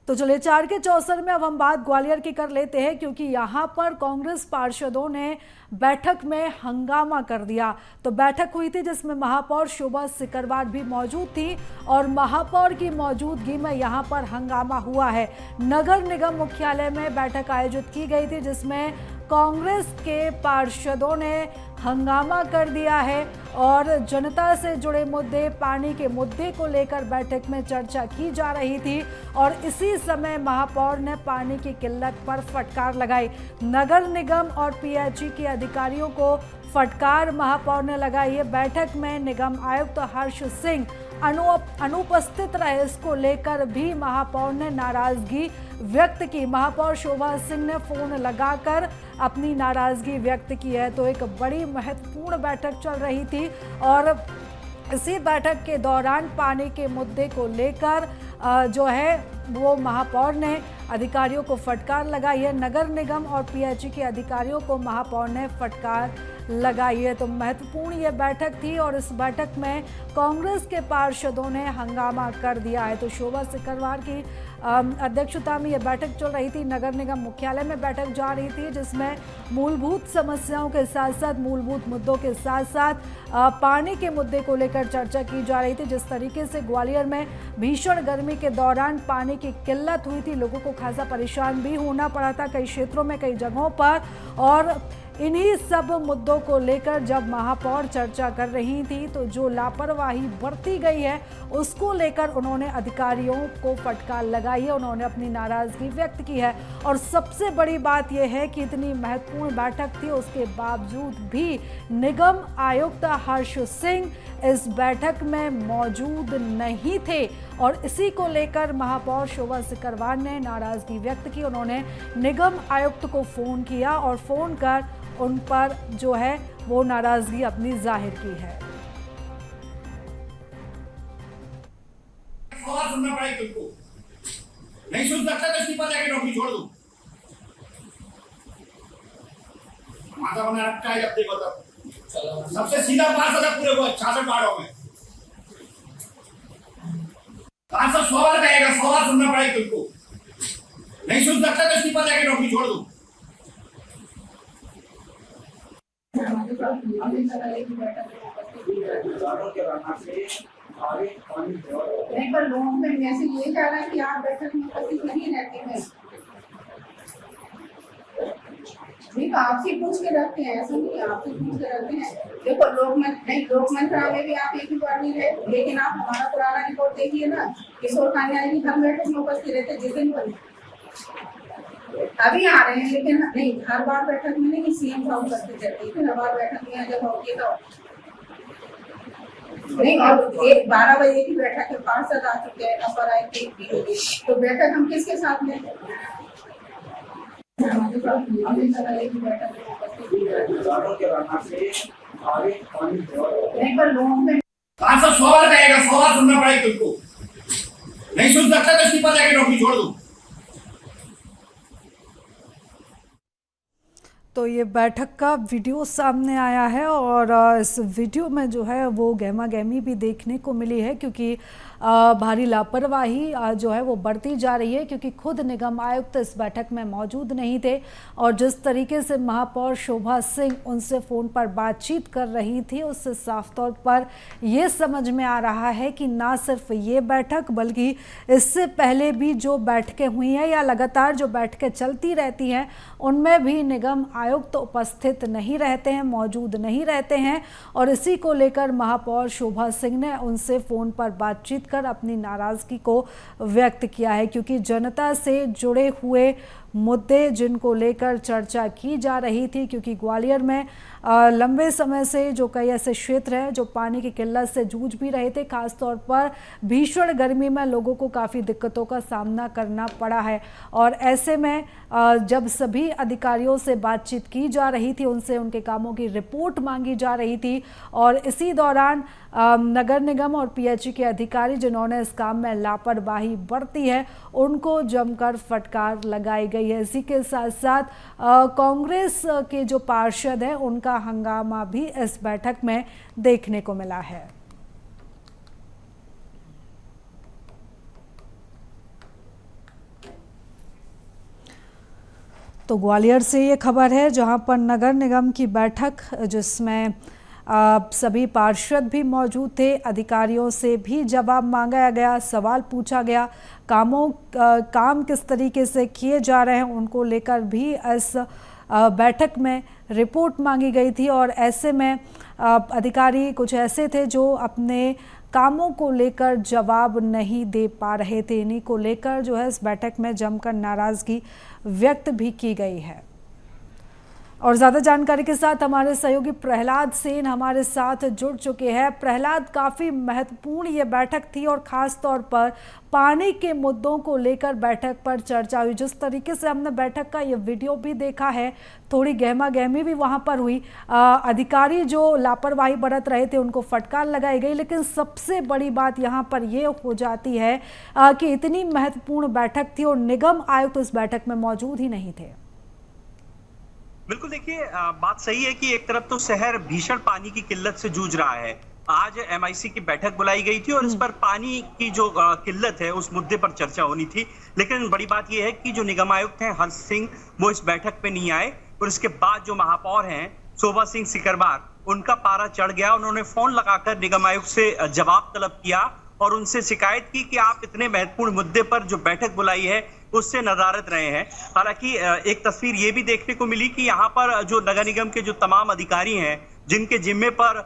तो चलिए 4 के चौसर में अब हम बात ग्वालियर की कर लेते हैं, क्योंकि यहाँ पर कांग्रेस पार्षदों ने बैठक में हंगामा कर दिया। तो बैठक हुई थी जिसमें महापौर शोभा सिकरवार भी मौजूद थी और महापौर की मौजूदगी में यहाँ पर हंगामा हुआ है। नगर निगम मुख्यालय में बैठक आयोजित की गई थी जिसमें कांग्रेस के पार्षदों ने हंगामा कर दिया है और जनता से जुड़े मुद्दे, पानी के मुद्दे को लेकर बैठक में चर्चा की जा रही थी। और इसी समय महापौर ने पानी की किल्लत पर फटकार लगाई। नगर निगम और पीएचई के अधिकारियों को फटकार महापौर ने लगाई है। बैठक में निगम आयुक्त हर्ष सिंह अनुपस्थित रहे, इसको लेकर भी महापौर ने नाराजगी व्यक्त की। महापौर शोभा सिंह ने फोन लगाकर अपनी नाराजगी व्यक्त की है। तो एक बड़ी महत्वपूर्ण बैठक चल रही थी और इसी बैठक के दौरान पानी के मुद्दे को लेकर जो है वो महापौर ने अधिकारियों को फटकार लगाई है। नगर निगम और पीएचई के अधिकारियों को महापौर ने फटकार लगाई है। तो महत्वपूर्ण ये बैठक थी और इस बैठक में कांग्रेस के पार्षदों ने हंगामा कर दिया है। तो शोभा सिकरवार की अध्यक्षता में ये बैठक चल रही थी। नगर निगम मुख्यालय में बैठक जा रही थी जिसमें मूलभूत समस्याओं के साथ साथ मूलभूत मुद्दों के साथ साथ पानी के मुद्दे को लेकर चर्चा की जा रही थी। जिस तरीके से ग्वालियर में भीषण गर्मी के दौरान पानी की किल्लत हुई थी, लोगों को खासा परेशान भी होना पड़ा था कई क्षेत्रों में, कई जगहों पर। और इन्हीं सब मुद्दों को लेकर जब महापौर चर्चा कर रही थी तो जो लापरवाही बरती गई है उसको लेकर उन्होंने अधिकारियों को फटकार लगाई है, उन्होंने अपनी नाराजगी व्यक्त की है। और सबसे बड़ी बात यह है कि इतनी महत्वपूर्ण बैठक थी, उसके बावजूद भी निगम आयुक्त हर्ष सिंह इस बैठक में मौजूद नहीं थे और इसी को लेकर महापौर शोभा सिकरवार ने नाराजगी व्यक्त की। उन्होंने निगम आयुक्त को फोन किया और फोन कर उन पर जो है वो नाराजगी अपनी जाहिर की है। सुनना पड़ेगा तुमको, नहीं सुन सकता तो इस्तीफा देके नौकरी छोड़ दो। माता बना रखा है जब देखो तब सबसे सीधा 5,000 पूरे हुए 66 वार्डों में 500 सवाल कहेगा, सवाल सुनना पड़ेगा तुमको, नहीं सुन सकता तो इस्तीफा देके नौकरी छोड़ दो। नहीं, पर लोगों में मैसेज ये जा रहा है कि आप बैठक में उपस्थित नहीं रहते हैं। नहीं तो आपसे पूछ के रखते हैं, ऐसा नहीं आपसे पूछ के रखते हैं। देखो लोक मंत्रा में भी आप एक ही बार नहीं रहे, लेकिन आप हमारा पुराना रिपोर्ट देखिए ना, किशोर कान्या जी हर बैठक में उपस्थित रहते जिस दिन अभी आ रहे हैं, लेकिन नहीं हर बार बैठक में नहीं, सीएम साहब उपस्थित रहते हैं। हर बार बैठक में जब होगी तो नहीं, और एक 12 बजे की बैठक है, पार्षद आ चुके हैं, अपर आए थे, तो बैठक हम किसके साथ में नहीं, पर लोगों में 500 सवाल कहेगा, सवाल सुनना पड़ेगा तुमको, नहीं सुन सकता तो इस्तीफा देके नौकरी छोड़ दो। तो ये बैठक का वीडियो सामने आया है और इस वीडियो में जो है वो गहमा गहमी भी देखने को मिली है, क्योंकि भारी लापरवाही जो है वो बढ़ती जा रही है, क्योंकि खुद निगम आयुक्त इस बैठक में मौजूद नहीं थे और जिस तरीके से महापौर शोभा सिंह उनसे फ़ोन पर बातचीत कर रही थी उससे साफ तौर पर ये समझ में आ रहा है कि ना सिर्फ ये बैठक बल्कि इससे पहले भी जो बैठकें हुई हैं या लगातार जो बैठकें चलती रहती हैं उनमें भी निगम आयुक्त उपस्थित नहीं रहते हैं, मौजूद नहीं रहते हैं। और इसी को लेकर महापौर शोभा सिंह ने उनसे फ़ोन पर बातचीत कर अपनी नाराज़गी को व्यक्त किया है, क्योंकि जनता से जुड़े हुए मुद्दे जिनको लेकर चर्चा की जा रही थी, क्योंकि ग्वालियर में लंबे समय से जो कई ऐसे क्षेत्र हैं जो पानी की किल्लत से जूझ भी रहे थे, खासतौर पर भीषण गर्मी में लोगों को काफ़ी दिक्कतों का सामना करना पड़ा है। और ऐसे में जब सभी अधिकारियों से बातचीत की जा रही थी, उनसे उनके कामों की रिपोर्ट मांगी जा रही थी और इसी दौरान नगर निगम और पीएचई के अधिकारी जिन्होंने इस काम में लापरवाही बरती है उनको जमकर फटकार लगाई गई है। इसी के साथ साथ कांग्रेस के जो पार्षद हैं उनका हंगामा भी इस बैठक में देखने को मिला है। तो ग्वालियर से ये खबर है जहां पर नगर निगम की बैठक जिसमें सभी पार्षद भी मौजूद थे, अधिकारियों से भी जवाब मांगा गया, सवाल पूछा गया, काम किस तरीके से किए जा रहे हैं उनको लेकर भी इस बैठक में रिपोर्ट मांगी गई थी। और ऐसे में अधिकारी कुछ ऐसे थे जो अपने कामों को लेकर जवाब नहीं दे पा रहे थे। इन्हीं को लेकर जो है इस बैठक में जमकर नाराजगी व्यक्त भी की गई है। और ज़्यादा जानकारी के साथ हमारे सहयोगी प्रहलाद सेन हमारे साथ जुड़ चुके हैं। प्रहलाद, काफ़ी महत्वपूर्ण ये बैठक थी और ख़ास तौर पर पानी के मुद्दों को लेकर बैठक पर चर्चा हुई। जिस तरीके से हमने बैठक का ये वीडियो भी देखा है, थोड़ी गहमा गहमी भी वहाँ पर हुई। अधिकारी जो लापरवाही बरत रहे थे उनको फटकार लगाई गई, लेकिन सबसे बड़ी बात यहाँ पर ये हो जाती है कि इतनी महत्वपूर्ण बैठक थी और निगम आयुक्त इस बैठक में मौजूद ही नहीं थे। बिल्कुल, देखिए बात सही है कि एक तरफ तो शहर भीषण पानी की किल्लत से जूझ रहा है। आज एमआईसी की बैठक बुलाई गई थी और इस पर पानी की जो किल्लत है उस मुद्दे पर चर्चा होनी थी, लेकिन बड़ी बात यह है कि जो निगम आयुक्त हैं हर्ष सिंह, वो इस बैठक पे नहीं आए। और इसके बाद जो महापौर हैं शोभा सिंह सिकरवार, उनका पारा चढ़ गया। उन्होंने फोन लगाकर निगम आयुक्त से जवाब तलब किया और उनसे शिकायत की कि आप इतने महत्वपूर्ण मुद्दे पर जो बैठक बुलाई है उससे नदारद रहे हैं। हालांकि एक तस्वीर ये भी देखने को मिली कि यहाँ पर जो नगर निगम के जो तमाम अधिकारी हैं, जिनके जिम्मे पर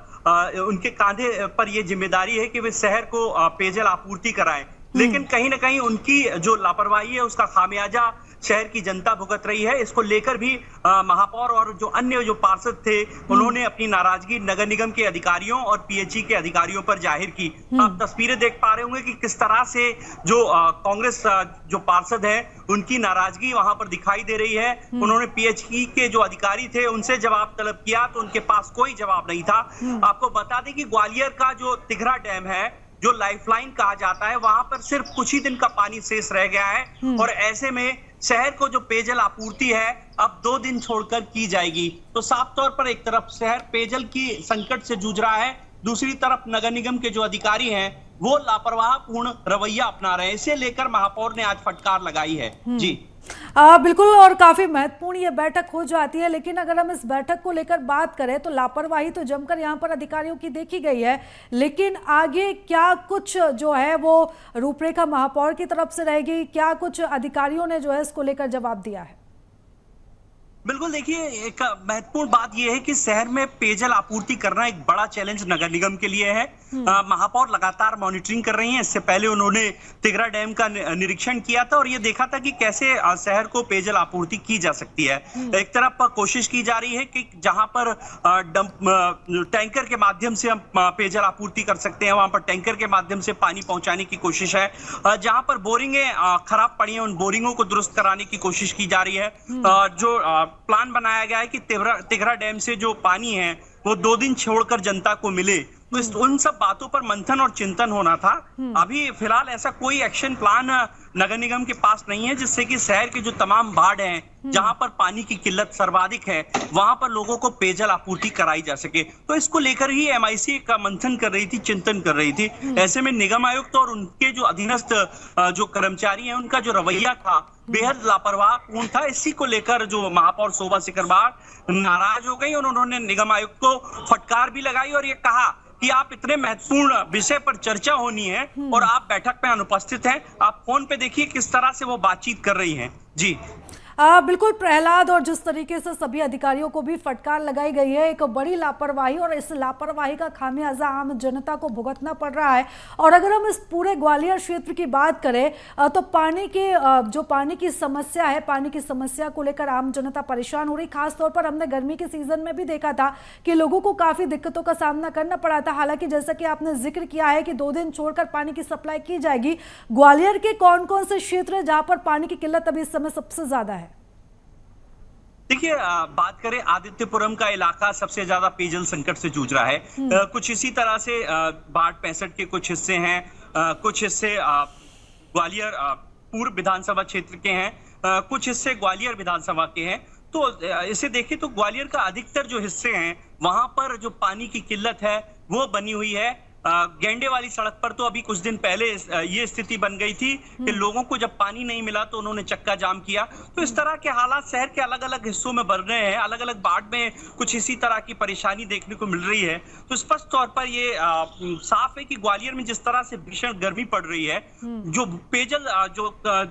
उनके कांधे पर ये जिम्मेदारी है कि वे शहर को पेयजल आपूर्ति कराएं, लेकिन कहीं ना कहीं उनकी जो लापरवाही है उसका खामियाजा शहर की जनता भुगत रही है। इसको लेकर भी महापौर और जो अन्य जो पार्षद थे उन्होंने अपनी नाराजगी नगर निगम के अधिकारियों और पीएचई के अधिकारियों पर जाहिर की। आप तस्वीरें देख पा रहे होंगे कि किस तरह से जो कांग्रेस जो पार्षद है उनकी नाराजगी वहां पर दिखाई दे रही है। उन्होंने पीएचई के जो अधिकारी थे उनसे जवाब तलब किया तो उनके पास कोई जवाब नहीं था। आपको बता दें कि ग्वालियर का जो तिघरा डैम है, जो लाइफलाइन कहा जाता है, वहां पर सिर्फ कुछ ही दिन का पानी शेष रह गया है और ऐसे में शहर को जो पेयजल आपूर्ति है अब 2 दिन छोड़कर की जाएगी। तो साफ तौर पर एक तरफ शहर पेयजल की संकट से जूझ रहा है, दूसरी तरफ नगर निगम के जो अधिकारी हैं वो लापरवाह पूर्ण रवैया अपना रहे हैं। इसे लेकर महापौर ने आज फटकार लगाई है। जी बिल्कुल, और काफी महत्वपूर्ण ये बैठक हो जाती है। लेकिन अगर हम इस बैठक को लेकर बात करें तो लापरवाही तो जमकर यहाँ पर अधिकारियों की देखी गई है, लेकिन आगे क्या कुछ जो है वो रूपरेखा महापौर की तरफ से रहेगी? क्या कुछ अधिकारियों ने जो है इसको लेकर जवाब दिया है? बिल्कुल, देखिए एक महत्वपूर्ण बात यह है कि शहर में पेयजल आपूर्ति करना एक बड़ा चैलेंज नगर निगम के लिए है। महापौर लगातार मॉनिटरिंग कर रही हैं। इससे पहले उन्होंने तिघरा डैम का निरीक्षण किया था और ये देखा था कि कैसे शहर को पेयजल आपूर्ति की जा सकती है। एक तरफ कोशिश की जा रही है कि जहां पर टैंकर के माध्यम से हम पेयजल आपूर्ति कर सकते हैं वहां पर टैंकर के माध्यम से पानी पहुंचाने की कोशिश है। जहां पर बोरिंगें खराब पड़ी हैं उन बोरिंगों को दुरुस्त कराने की कोशिश की जा रही है। जो प्लान बनाया गया है कि तिघरा डैम से जो पानी है वो 2 दिन छोड़कर जनता को मिले, तो उन सब बातों पर मंथन और चिंतन होना था। अभी फिलहाल ऐसा कोई एक्शन प्लान नगर निगम के पास नहीं है जिससे कि शहर के जो तमाम वार्ड हैं जहां पर पानी की किल्लत सर्वाधिक है वहां पर लोगों को पेयजल आपूर्ति कराई जा सके। तो इसको लेकर ही एमआईसी का मंथन कर रही थी, चिंतन कर रही थी। ऐसे में निगम आयुक्त और उनके जो अधीनस्थ जो कर्मचारी हैं उनका जो रवैया था बेहद लापरवाह पूर्ण था। इसी को लेकर जो महापौर शोभा सिकरवार नाराज हो गई और उन्होंने निगम आयुक्त को फटकार भी लगाई और ये कहा कि आप इतने महत्वपूर्ण विषय पर चर्चा होनी है और आप बैठक में अनुपस्थित हैं। आप फोन पे देखिए किस तरह से वो बातचीत कर रही हैं। जी बिल्कुल प्रहलाद, और जिस तरीके से सभी अधिकारियों को भी फटकार लगाई गई है, एक बड़ी लापरवाही, और इस लापरवाही का खामियाजा आम जनता को भुगतना पड़ रहा है। और अगर हम इस पूरे ग्वालियर क्षेत्र की बात करें तो पानी की समस्या है, पानी की समस्या को लेकर आम जनता परेशान हो रही। खासतौर पर हमने गर्मी के सीजन में भी देखा था कि लोगों को काफी दिक्कतों का सामना करना पड़ा था। हालांकि जैसा कि आपने जिक्र किया है कि 2 दिन छोड़कर पानी की सप्लाई की जाएगी, ग्वालियर के कौन कौन से क्षेत्र है जहां पर पानी की किल्लत अभी इस समय सबसे ज्यादा है? देखिए, बात करें आदित्यपुरम का इलाका सबसे ज्यादा पेयजल संकट से जूझ रहा है। कुछ इसी तरह से बाढ़ 65 के कुछ हिस्से हैं, कुछ हिस्से ग्वालियर पूर्व विधानसभा क्षेत्र के हैं, कुछ हिस्से ग्वालियर विधानसभा के हैं। तो इसे देखिए तो ग्वालियर का अधिकतर जो हिस्से हैं वहां पर जो पानी की किल्लत है वो बनी हुई है। गेंडे वाली सड़क पर तो अभी कुछ दिन पहले ये स्थिति बन गई थी कि लोगों को जब पानी नहीं मिला तो उन्होंने चक्का जाम किया। तो इस तरह के हालात शहर के अलग अलग हिस्सों में बढ़ रहे हैं, अलग अलग वार्ड में कुछ इसी तरह की परेशानी देखने को मिल रही है। तो स्पष्ट तौर पर ये साफ है कि ग्वालियर में जिस तरह से भीषण गर्मी पड़ रही है, जो पेयजल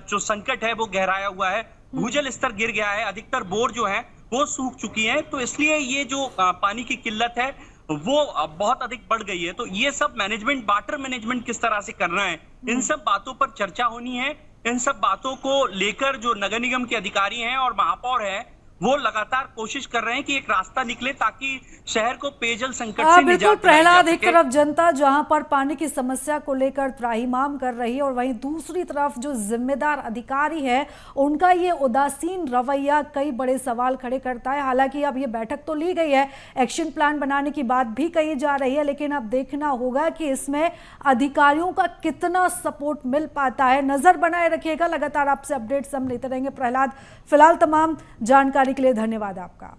जो संकट है वो गहराया हुआ है, भूजल स्तर गिर गया है, अधिकतर बोर जो है वो सूख चुकी हैं। तो इसलिए ये जो पानी की किल्लत है वो बहुत अधिक बढ़ गई है। तो ये सब मैनेजमेंट, वाटर मैनेजमेंट किस तरह से करना है, इन सब बातों पर चर्चा होनी है। इन सब बातों को लेकर जो नगर निगम के अधिकारी हैं और महापौर हैं वो लगातार कोशिश कर रहे हैं कि एक रास्ता निकले ताकि शहर को पेयजल संकट से बिल्कुल निजात प्रहलाद, एक तरफ जनता जहां पर पानी की समस्या को लेकर त्राहिमाम कर रही है और वहीं दूसरी तरफ जो जिम्मेदार अधिकारी है उनका ये उदासीन रवैया कई बड़े सवाल खड़े करता है। हालांकि अब ये बैठक तो ली गई है, एक्शन प्लान बनाने की बात भी कही जा रही है, लेकिन अब देखना होगा कि इसमें अधिकारियों का कितना सपोर्ट मिल पाता है। नजर बनाए रखिएगा, लगातार आपसे अपडेट्स हम लेते रहेंगे। प्रहलाद, फिलहाल तमाम जानकारी के लिए धन्यवाद आपका।